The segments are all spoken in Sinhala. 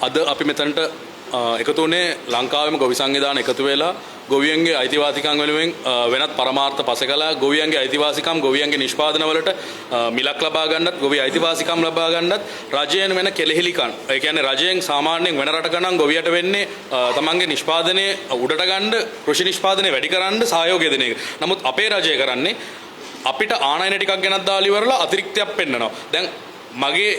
අද අපි මෙතනට එකතු වුණේ ලංකාවේම ගොවි සංවිධාන එකතු වෙලා ගොවියන්ගේ අයිතිවාසිකම් වෙනුවෙන් වෙනත් පරමාර්ථ පසකලා ගොවියන්ගේ අයිතිවාසිකම් ගොවියන්ගේ නිෂ්පාදන වලට මිලක් ලබා ගන්නත් ගොවි අයිතිවාසිකම් ලබා ගන්නත් රජයෙන් වෙන කෙලෙහිලිකම් ඒ කියන්නේ රජයෙන් සාමාන්‍යයෙන් වෙන රටක නම් ගොවියට වෙන්නේ තමන්ගේ නිෂ්පාදනයේ උඩට ගන්න කෘෂි නිෂ්පාදනය වැඩි කරන්න සහයෝගය දෙන එක. නමුත් අපේ රජය කරන්නේ අපිට ආනයන ටිකක් ගෙනත් දාලා ඉවරලා අතිරික්තයක් පෙන්නනවා. දැන් මගේ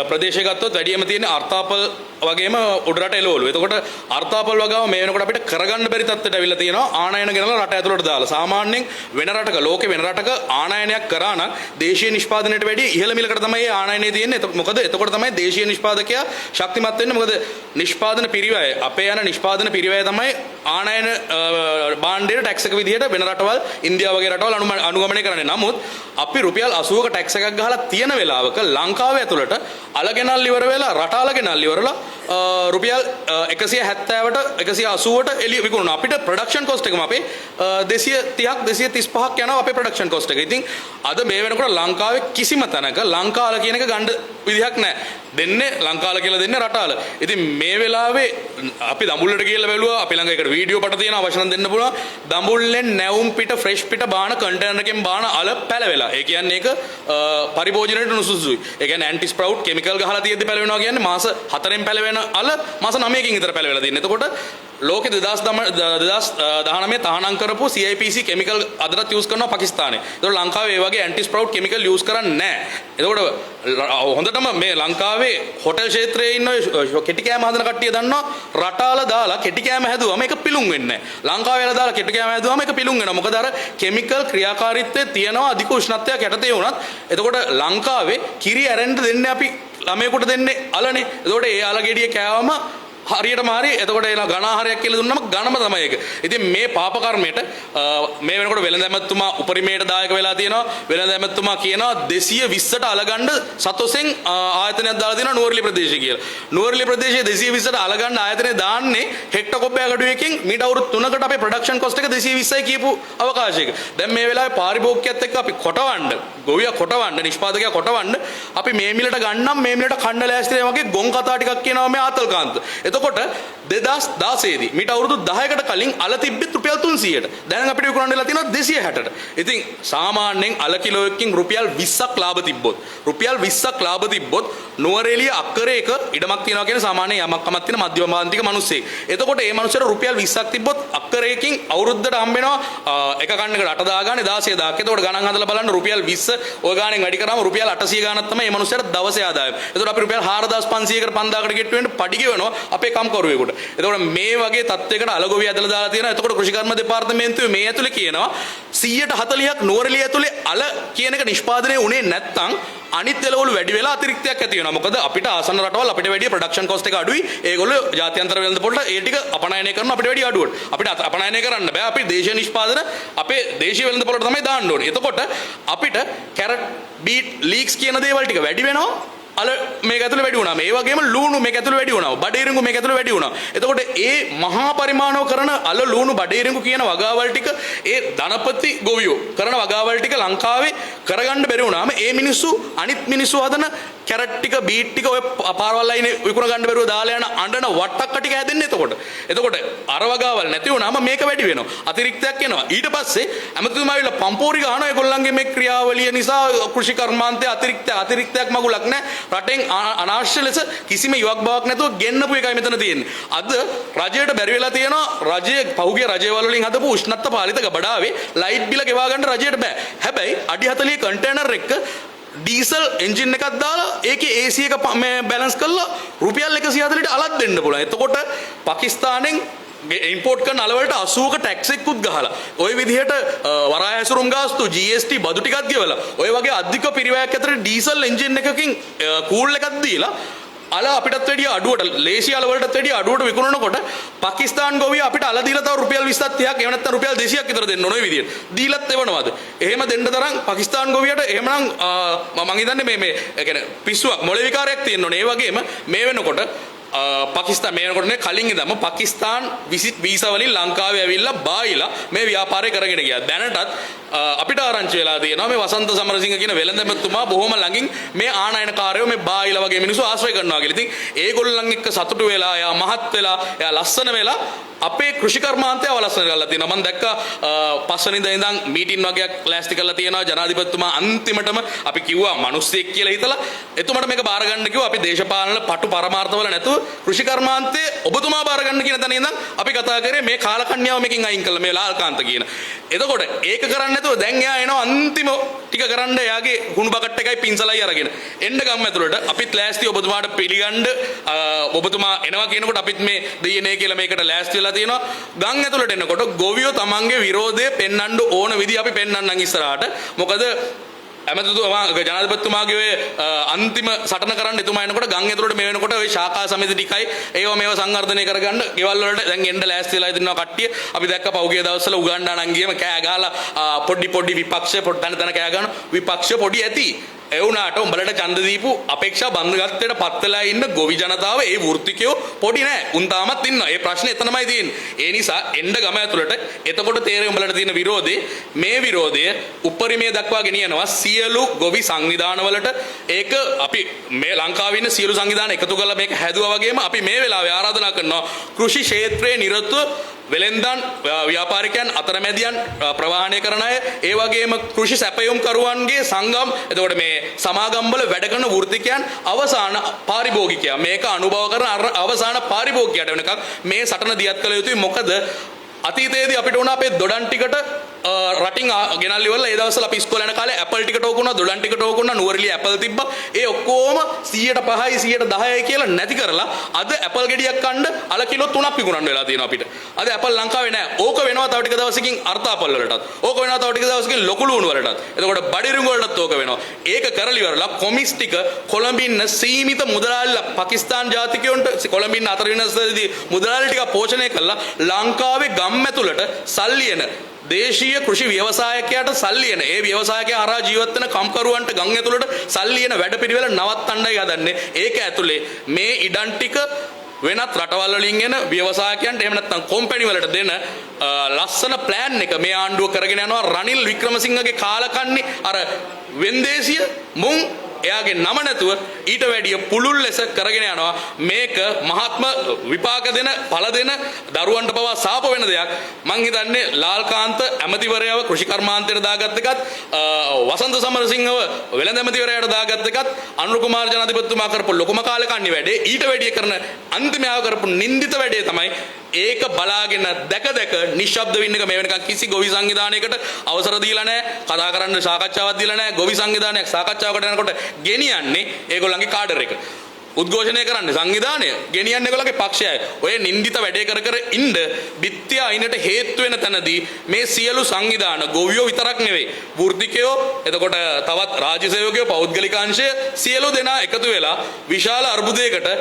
ප්‍රදේශය ගත්තොත් වැඩියම තියෙන අර්ථාපල් වගේම උඩරට එළවලු. එතකොට අර්ථාපල් වගාව මේ වෙනකොට අපිට කරගන්න බැරි තත්ත්වයට අවිල්ලා තියෙනවා ආනයන ගෙනලා රට ඇතුළට දාලා. සාමාන්‍යයෙන් වෙන රටක ලෝකේ වෙන රටක ආනයනයක් කරා නම් දේශීය නිෂ්පාදනයට වැඩිය ඉහළ මිලකට තමයි ඒ ආනයනය තියෙන්නේ. මොකද එතකොට තමයි දේශීය නිෂ්පාදකයා ශක්තිමත් වෙන්නේ. මොකද නිෂ්පාදන පිරිවැය අපේ යන නිෂ්පාදන පිරිවැය තමයි ආනයන භාණ්ඩයට ටැක්ස් එක විදිහට වෙන රටවල් ඉන්දියාව වගේ රටවල් අනුගමනය කරන්නේ. නමුත් අපි රුපියල් 80ක ටැක්ස් එකක් ගහලා තියෙන වෙලාවක ලංකාව ඇතුළට අලගෙනල් ඉවර වෙලා රට අලගෙනල් ඉවරලා රුපියල් 170ට 180ට එළිය විකුණනවා. අපිට ප්‍රොඩක්ෂන් කොස්ට් එකම අපේ 230ක් 235ක් යනවා අපේ ප්‍රොඩක්ෂන් කොස්ට් එක. ඉතින් අද මේ වෙනකොට ලංකාවේ කිසිම තැනක ලංකාල කියන එක ගන්න විදිහක් නැහැ. දෙන්නේ ලංකාල කියලා දෙන්නේ රටාල. ඉතින් මේ වෙලාවේ අපි දඹුල්ලට ගිහලා බැලුවා. අපි ළඟ එකට වීඩියෝ පට තියෙනවා වචන දෙන්න පුළුවන්. දඹුල්ලෙන් නැවුම් පිට ෆ්‍රෙෂ් පිට බාන කන්ටේනර් එකෙන් බාන අල පැලවෙලා. ඒ කියන්නේ ඒක පරිභෝජනයට නුසුසුයි. ඒ කියන්නේ ඇන්ටි ස්ප්‍රවුට් කෙමිකල් ගහලා තියෙද්දි පැලවෙනවා කියන්නේ මාස 4ෙන් පැලවෙන අල මාස 9කින් විතර පැලවෙලා තියෙනවා. එතකොට ලෝකෙ 2019 තහනම් කරපු CIPC කෙමිකල් අදටත් යූස් කරනවා පාකිස්තානේ. ඒතකොට ලංකාවේ ඒ වගේ ඇන්ටි ස්ප්‍රවුට් කෙමිකල් යූස් කරන්නේ නැහැ. එතකොට හොඳටම මේ ලංකාවේ හොටෙල් ක්ෂේත්‍රයේ ඉන්න කෙටි කෑම හදන කට්ටිය දන්නවා රටාල දාලා කෙටි කෑම හැදුවම ඒක පිලුම් වෙන්නේ නැහැ. ලංකාවේ දාලා කෙටි කෑම හැදුවම ඒක පිලුම් වෙනවා. මොකද අර කෙමිකල් ක්‍රියාකාරීත්වයේ තියෙනවා අධික උෂ්ණත්වයක් යටතේ වුණත්. එතකොට ලංකාවේ කිරි ඇරෙන්න දෙන්නේ අපි ළමයෙකුට දෙන්නේ අලනේ. එතකොට ඒ අල ගෙඩිය කෑවම හරියටම හරි එතකොට එන ඝනාහාරයක් කියලා දුන්නම ඝනම තමයි ඒක. ඉතින් මේ පාප කර්මයට මේ වෙනකොට වෙළඳ ඇමතුමා උපරිමයට දායක වෙලා තියෙනවා. වෙළඳ ඇමතුමා කියනවා 220ට අලගන්න සතොසෙන් ආයතනයක් දාලා තියෙනවා නුවරඑළිය ප්‍රදේශය කියලා. නුවරඑළිය ප්‍රදේශයේ 220ට අලගන්න ආයතනය දාන්නේ හෙක්ටර් කොබ්බෑ ගඩුවකින් මීට අවුරුදු 3කට අපේ ප්‍රොඩක්ෂන් කොස්ට් එක 220යි කියපු අවකාශයක. දැන් මේ වෙලාවේ පාරිභෝගිකයත් එක්ක අපි කොටවන්න, ගොවියා කොටවන්න, නිෂ්පාදකයා කොටවන්න අපි මේ මිලට ගන්නම් මේ මිලට කණ්ඩ ලෑස්තිලා වගේ ගොන් කතා ටිකක් කියනවා මේ ආතල්කාන්ත. එතකොට 2016 දී මීට අවුරුදු 10කට කලින් අල තිබ්බෙත් රුපියල් 300ට. දැන් අපිට විකුණන්න වෙලා තියෙනවා 260ට. ඉතින් සාමාන්‍යයෙන් අල කිලෝයකින් රුපියල් 20ක් ලාභ තිබ්බොත් නුවරඑළිය අක්කරයක ඉඩමක් තියනවා කියන සාමාන්‍ය යමක් කමක් තියෙන මධ්‍යම මාන්තික මිනිස්සෙක්. එතකොට මේ මිනිස්සුන්ට රුපියල් 20ක් තිබ්බොත් අක්කරයකින් අවුරුද්දට හම්බ වෙනවා එක කන්නකට 8 දාගන්නේ 16000ක්. එතකොට ගණන් හදලා බලන්න රුපියල් 20 ඔය ගාණෙන් වැඩි කරාම රුපියල් 800 ගාණක් තමයි මේ මිනිස්සුන්ට දවසේ ආදායම. එතකොට අපි රුපියල් 4500කට 5000කට ගෙට්ටු වෙන්න පඩි ගෙවනවා අපේ කම්කරුවෙකුට. එතකොට මේ වගේ තත්යකට අලගොවිය ඇදලා දාලා තියෙනවා. එතකොට කෘෂිකර්ම දෙපාර්තමේන්තුවේ මේ ඇතුලේ කියනවා 140ක් නුවරඑළිය ඇතුලේ අල කියන එක නිෂ්පාදනය වුණේ නැත්නම් අනිත් එළවලු වැඩි වෙලා අතිරික්තයක් ඇති වෙනවා. මොකද අපිට ආසන්න රටවල් අපිට වැඩි ප්‍රොඩක්ෂන් කොස්ට් එක අඩුයි. ඒගොල්ලෝ ජාත්‍යන්තර වෙළඳ පොළට ඒ ටික අපනයනය කරන අපිට වැඩි අඩුවට. අපිට අපනයනය කරන්න බෑ. අපි දේශීය නිෂ්පාදන අපේ දේශීය වෙළඳ පොළට තමයි දාන්න ඕනේ. එතකොට අපිට කැරට් බීට් ලීක්ස් කියන දේවල් ටික වැඩි වෙනවා. අල මේක ඇතුළේ වැඩි වුණා. මේ වගේම ලුණු මේක ඇතුළේ වැඩි වුණා. බඩේරිඟු මේක ඇතුළේ වැඩි වුණා. එතකොට ඒ මහා පරිමාණව කරන අල ලුණු බඩේරිඟු කියන වගාවල් ටික ඒ ධනපති ගොවියෝ කරන වගාවල් ටික ලංකාවේ කරගන්න බැරි වුණාම ඒ මිනිස්සු අනිත් මිනිස්සු හදන කැරට් ටික බීට් ටික ඔය පාරවල් අයිනේ විකුණ ගන්න බැරුව දාලා යන අඬන වට්ටක්ක ටික හැදෙන්නේ එතකොට අර වගාවල් නැති වුණාම මේක වැඩි වෙනවා. අතිරික්තයක් එනවා. ඊට පස්සේ ඇමතුමා ආවිල්ලා පම්පෝරි ගහනවා ඒගොල්ලන්ගේ මේ ක්‍රියාවලිය නිසා කෘෂි කර්මාන්තයේ අතිරික්තයක් මගුලක් නැහැ. රටෙන් අනවශ්‍ය ලෙස කිසිම යුවක් බවක් නැතුව ගෙන්නපු එකයි මෙතන තියෙන්නේ. අද රජයට බැරි වෙලා තියෙනවා රජයේ පහුගිය රජවල වලින් හදපු උෂ්ණත්ව පාලිත ගබඩාවේ ලයිට් බිල ගෙවා ගන්න රජයට බෑ. හැබැයි අඩි 40 කන්ටේනර් එක ඩීසල් එන්ජින් එකක් දාලා ඒකේ AC එක මේ බැලන්ස් කරලා රුපියල් 140ට අලක් දෙන්න පුළුවන්. එතකොට පාකිස්තානෙන් ඉම්පෝට් කරන අලවලට 80ක ටැක්ස් එකකුත් ගහලා ওই විදිහට වරාය හැසුරුම් ගාස්තු GST බදු ටිකක් ගෙවලා ඔය වගේ අධික පිරිවැයක් අතර ඩීසල් එන්ජින් එකකින් කූල් එකක් දීලා අල අපිටත් වැඩිය අඩුවට ලේසි අල වලටත් වැඩිය අඩුවට විකුණනකොට පාකිස්තාන් ගොවිය අපිට අල දීලා තව රුපියල් 20ක් 30ක් එහෙම නැත්නම් රුපියල් 200ක් විතර දෙන්න ඕන ඔය විදිහට දීලත් එවනවාද එහෙම දෙන්න තරම් පාකිස්තාන් ගොවියට එහෙමනම් මම හිතන්නේ මේ ඒ කියන්නේ පිස්සුවක් මොළේ විකාරයක් තියෙන්න ඕනේ. ඒ වගේම මේ වෙනකොට පාකිස්තාන මේනකොටනේ කලින් ඉඳන්ම පාකිස්තාන් විසිට් වීසා වලින් ලංකාවේ ඇවිල්ලා බායිලා මේ ව්‍යාපාරය කරගෙන ගියා. දැනටත් අපිට ආරංචි වෙලා තියෙනවා මේ වසන්ත සමරසිංහ කියන වෙළඳපොතුමා බොහොම ළඟින් මේ ආනයනකාරයෝ මේ බායිලා වගේ මිනිස්සු ආශ්‍රය කරනවා කියලා. ඉතින් ඒගොල්ලන් එක්ක සතුටු වෙලා එයා මහත් වෙලා එයා ලස්සන වෙලා අපේ කෘෂි කර්මාන්තය අවලස්සන කරලා තියෙනවා. මම දැක්කා පස්වෙනිදා ඉඳන් මීටින් වගේක් ලෑස්ති කරලා තියෙනවා ජනාධිපතිතුමා අන්තිමටම අපි කිව්වා මිනිස්සෙක් කියලා හිතලා එතුමාට මේක බාර ගන්න කිව්වා. අපි දේශපාලන පටු පරමාර්ථවල නැතුව කෘෂි කර්මාන්තයේ ඔබතුමා බාර ගන්න කියන තැන ඉඳන් අපි කතා කරේ මේ කාලකන්‍යාව මේකෙන් අයින් කළා මේ ලාල්කාන්ත කියන. එතකොට ඒක කරන්නේ නැතුව දැන් එයා එනවා අන්තිම ටික කරන්න එයාගේ හුණු බකට් එකයි පින්සලයි අරගෙන. එන්න ගම් ඇතුළට අපිත් ලෑස්ති ඔබතුමාට පිළිගන්න ඔබතුමා එනවා කියනකොට අපිත් මේ DNA කියලා මේකට ලෑස්ති වෙලා තියෙනවා. ගම් ඇතුළට එනකොට ගොවියෝ තමන්ගේ විරෝධය පෙන්වන්න ඕන විදිහ අපි පෙන්වන්නම් ඉස්සරහට. මොකද ඇමතිතුමා ජනාධිපතිතුමාගේ ඔය අන්තිම සටන කරන්න එතුමා එනකොට ගම් ඇතුළට මේ වෙනකොට ඔය ශාඛා සමිති ටිකයි ඒවා මේවා සංවර්ධනය කරගන්න ගෙවල් වලට දැන් එන්න ලෑස්ති වෙලා ඉඳිනවා කට්ටිය. අපි දැක්ක පහුගිය දවස්වල උගන්ඩා නම් ගියම කෑ ගහලා පොඩි විපක්ෂ තන කෑ ගන්න විපක්ෂ පොඩි ඇති. ඒ වුණාට උඹලට ඡන්ද දීපු අපේක්ෂා බන්ධගත්තේට පත් වෙලා ඉන්න ගොවි ජනතාව ඒ වෘත්තිකයෝ පොඩි නෑ. උන් තාමත් ඉන්නවා. ඒ ප්‍රශ්නේ එතනමයි තියෙන්නේ. ඒ නිසා එන්න ගම ඇතුළට එතකොට තේරෙයි උඹලට තියෙන විරෝධය. මේ විරෝධය උපරිමයේ දක්වා ගෙනියනවා සියලු ගොවි සංවිධානවලට. ඒක අපි මේ ලංකාවේ ඉන්න සියලු සංවිධාන එකතු කරලා මේක හැදුවා වගේම අපි මේ වෙලාවේ ආරාධනා කරනවා කෘෂි ක්ෂේත්‍රයේ නිරතව වෙලෙන්දන් ව්‍යාපාරිකයන් අතරමැදියන් ප්‍රවාහනය කරන අය ඒ වගේම කෘෂි සැපයුම් කරුවන්ගේ සංගම් එතකොට මේ සමාගම් වල වැඩ කරන වෘත්තිකයන් අවසාන පාරිභෝගිකයා මේක අනුභව කරන අවසාන පාරිභෝගිකයාට වෙනකම් මේ සටන දියත් කළ යුතුයි. මොකද අතීතයේදී අපිට වුණා අපේ දොඩන් ටිකට රටින් ගෙනල්ලි වල ඒ දවස්වල අපි ඉස්කෝලේ යන කාලේ ඇපල් ටිකට ඕක වුණා දොඩන් ටිකට ඕක වුණා නුවරඑළිය ඇපල් තිබ්බා. ඒ ඔක්කොම 100%යි 110යි කියලා නැති කරලා අද ඇපල් ගෙඩියක් කන්න අල කිලෝ 3ක් විකුණන්න වෙලා තියෙනවා අපිට. අද ඇපල් ලංකාවේ නැහැ. ඕක වෙනවා තව ටික දවසකින් අර්ථාපල් වලටත්. ඕක වෙනවා තව ටික දවසකින් ලොකු ලුණු වලටත්. එතකොට බඩිරුඟ වලටත් ඕක වෙනවා. ඒක කරලි වරලා කොමිස් ටික කොළඹින්න සීමිත මුදලාලිලා පාකිස්තාන් ජාතිකයන්ට කොළඹින්න අතර වෙනසදී මුදලාලි ටික පෝෂණය කළා ලංකාවේ ගම් ඇතුළට සල්ලි එන දේශීය කෘෂි ව්‍යවසායකයාට සල්ලි එන ඒ ව්‍යවසායකයා හරහා ජීවත් වෙන කම්කරුවන්ට ගම් ඇතුළට සල්ලි එන වැඩපිළිවෙල නවත්තන්නයි හදන්නේ. ඒක ඇතුලේ මේ ඉඩම් ටික වෙනත් රටවල් වලින් එන ව්‍යවසායකයන්ට එහෙම නැත්නම් කොම්පැනි වලට දෙන ලස්සන ප්ලෑන් එක මේ ආණ්ඩුව කරගෙන යනවා. රනිල් වික්‍රමසිංහගේ කාලකන්ණි අර වෙන්දේසිය මුං එයාගේ නම නැතුව ඊට වැඩිය පුළුල් ලෙස කරගෙන යනවා. මේක මහත්ම විපාක දෙන ඵල දෙන දරුවන්ට පවා සාප වෙන දෙයක්. මං හිතන්නේ ලාල්කාන්ත ඇමතිවරයව කෘෂි කර්මාන්තයට දාගත්ත එකත් වසන්ත සමරසිංහව වෙළඳ ඇමතිවරයාට දාගත්ත එකත් අනුර කුමාර ජනාධිපතිතුමා කරපු ලොකුම කාලකන්ණි වැඩේ ඊට වැඩිය කරන අන්තිමයාව කරපු නින්දිත වැඩේ තමයි ඒක බලාගෙන දැක නිශ්ශබ්ද වෙන්න එක. මේ වෙනකන් කිසි ගොවි සංවිධානයකට අවසර දීලා නැහැ. කතා කරන්න සාකච්ඡාවක් දීලා නැහැ. ගොවි සංවිධානයක් සාකච්ඡාවකට යනකොට ගෙනියන්නේ ඒගොල්ලන්ගේ කාඩර් එක. උද්ඝෝෂණය කරන්නේ සංවිධානය ගෙනියන්නේ ඒගොල්ලන්ගේ පක්ෂයයි. ඔය නින්දිත වැඩේ කර ඉන්න බිත්තිය අයිනට හේතු වෙන තැනදී මේ සියලු සංවිධාන ගොවියෝ විතරක් නෙවෙයි වෘත්තිකයෝ එතකොට තවත් රාජ්‍ය සේවකයෝ පෞද්ගලිකාංශය සියලු දෙනා එකතු වෙලා විශාල අර්බුදයකට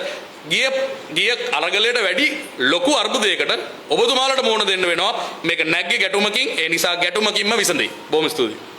ගිය අරගලයට වැඩි ලොකු අර්බුදයකට ඔබතුමාලට මුහුණ දෙන්න වෙනවා. මේක නැග්ගේ ගැටුමකින් ඒ නිසා ගැටුමකින්ම විසඳෙයි. බොහොම ස්තුතියි.